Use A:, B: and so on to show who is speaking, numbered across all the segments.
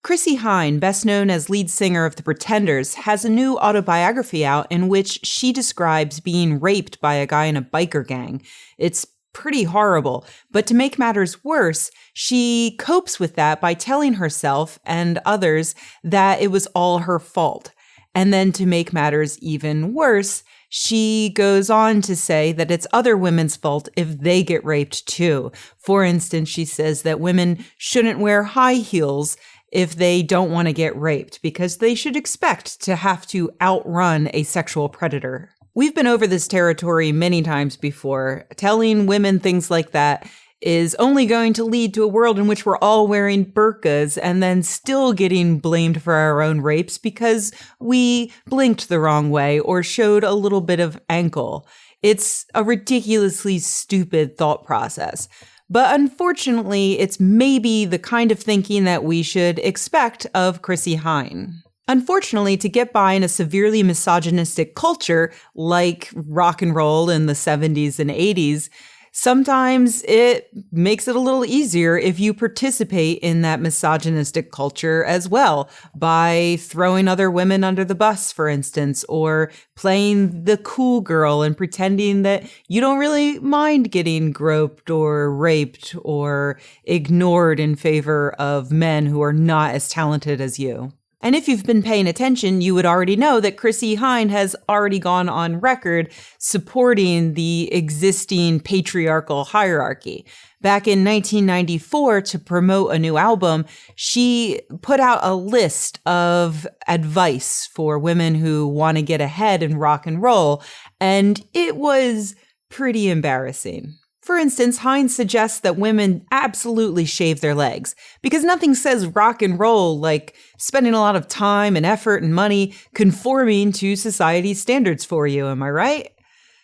A: Chrissie Hynde, best known as lead singer of The Pretenders, has a new autobiography out in which she describes being raped by a guy in a biker gang. It's pretty horrible, but to make matters worse, she copes with that by telling herself and others that it was all her fault. And then to make matters even worse, she goes on to say that it's other women's fault if they get raped too. For instance, she says that women shouldn't wear high heels if they don't want to get raped, because they should expect to have to outrun a sexual predator. We've been over this territory many times before. Telling women things like that is only going to lead to a world in which we're all wearing burqas and then still getting blamed for our own rapes because we blinked the wrong way or showed a little bit of ankle. It's a ridiculously stupid thought process. But unfortunately, it's maybe the kind of thinking that we should expect of Chrissie Hynde. Unfortunately, to get by in a severely misogynistic culture like rock and roll in the 70s and 80s, sometimes it makes it a little easier if you participate in that misogynistic culture as well, by throwing other women under the bus, for instance, or playing the cool girl and pretending that you don't really mind getting groped or raped or ignored in favor of men who are not as talented as you. And if you've been paying attention, you would already know that Chrissie Hynde has already gone on record supporting the existing patriarchal hierarchy. Back in 1994, to promote a new album, she put out a list of advice for women who want to get ahead in rock and roll, and it was pretty embarrassing. For instance, Hynde suggests that women absolutely shave their legs, because nothing says rock and roll like spending a lot of time and effort and money conforming to society's standards for you, am I right?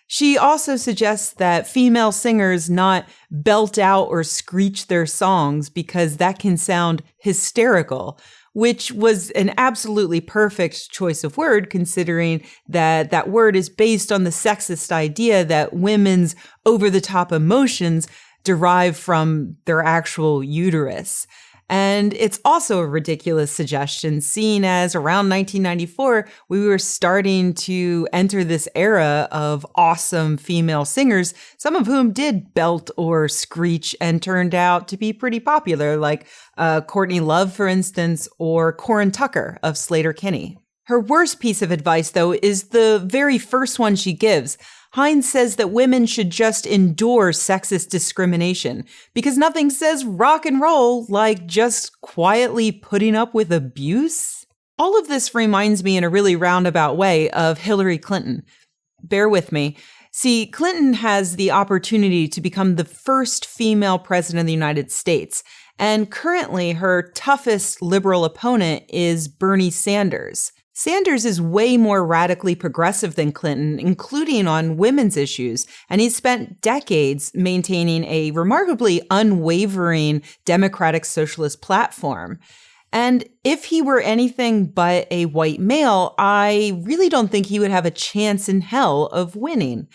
A: She also suggests that female singers not belt out or screech their songs because that can sound hysterical, which was an absolutely perfect choice of word, considering that that word is based on the sexist idea that women's over-the-top emotions derive from their actual uterus. And it's also a ridiculous suggestion, seeing as around 1994, we were starting to enter this era of awesome female singers, some of whom did belt or screech and turned out to be pretty popular, like Courtney Love, for instance, or Corin Tucker of Sleater-Kinney. Her worst piece of advice, though, is the very first one she gives. Hynde says that women should just endure sexist discrimination because nothing says rock and roll like just quietly putting up with abuse. All of this reminds me in a really roundabout way of Hillary Clinton. Bear with me. See, Clinton has the opportunity to become the first female president of the United States, and currently her toughest liberal opponent is Bernie Sanders. Sanders is way more radically progressive than Clinton, including on women's issues, and he's spent decades maintaining a remarkably unwavering democratic socialist platform. And if he were anything but a white male, I really don't think he would have a chance in hell of winning.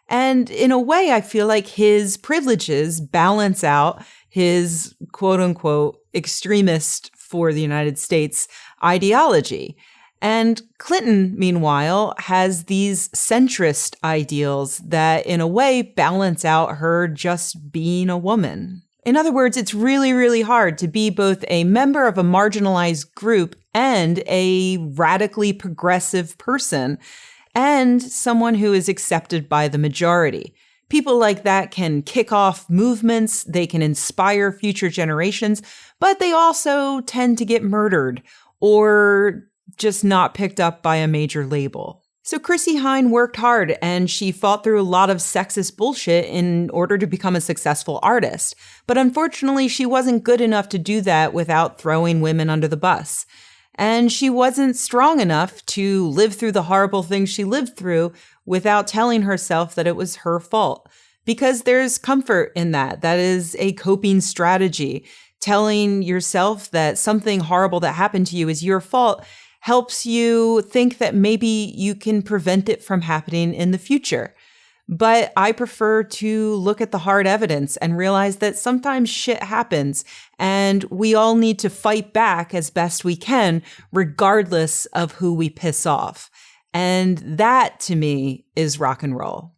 A: And in a way, I feel like his privileges balance out his quote-unquote extremist for the United States ideology. And Clinton, meanwhile, has these centrist ideals that, in a way, balance out her just being a woman. In other words, it's really, really hard to be both a member of a marginalized group and a radically progressive person, and someone who is accepted by the majority. People like that can kick off movements, they can inspire future generations, but they also tend to get murdered or just not picked up by a major label. So Chrissie Hynde worked hard and she fought through a lot of sexist bullshit in order to become a successful artist. But unfortunately, she wasn't good enough to do that without throwing women under the bus. And she wasn't strong enough to live through the horrible things she lived through without telling herself that it was her fault. Because there's comfort in that. That is a coping strategy. Telling yourself that something horrible that happened to you is your fault helps you think that maybe you can prevent it from happening in the future. But I prefer to look at the hard evidence and realize that sometimes shit happens and we all need to fight back as best we can, regardless of who we piss off. And that, to me, is rock and roll.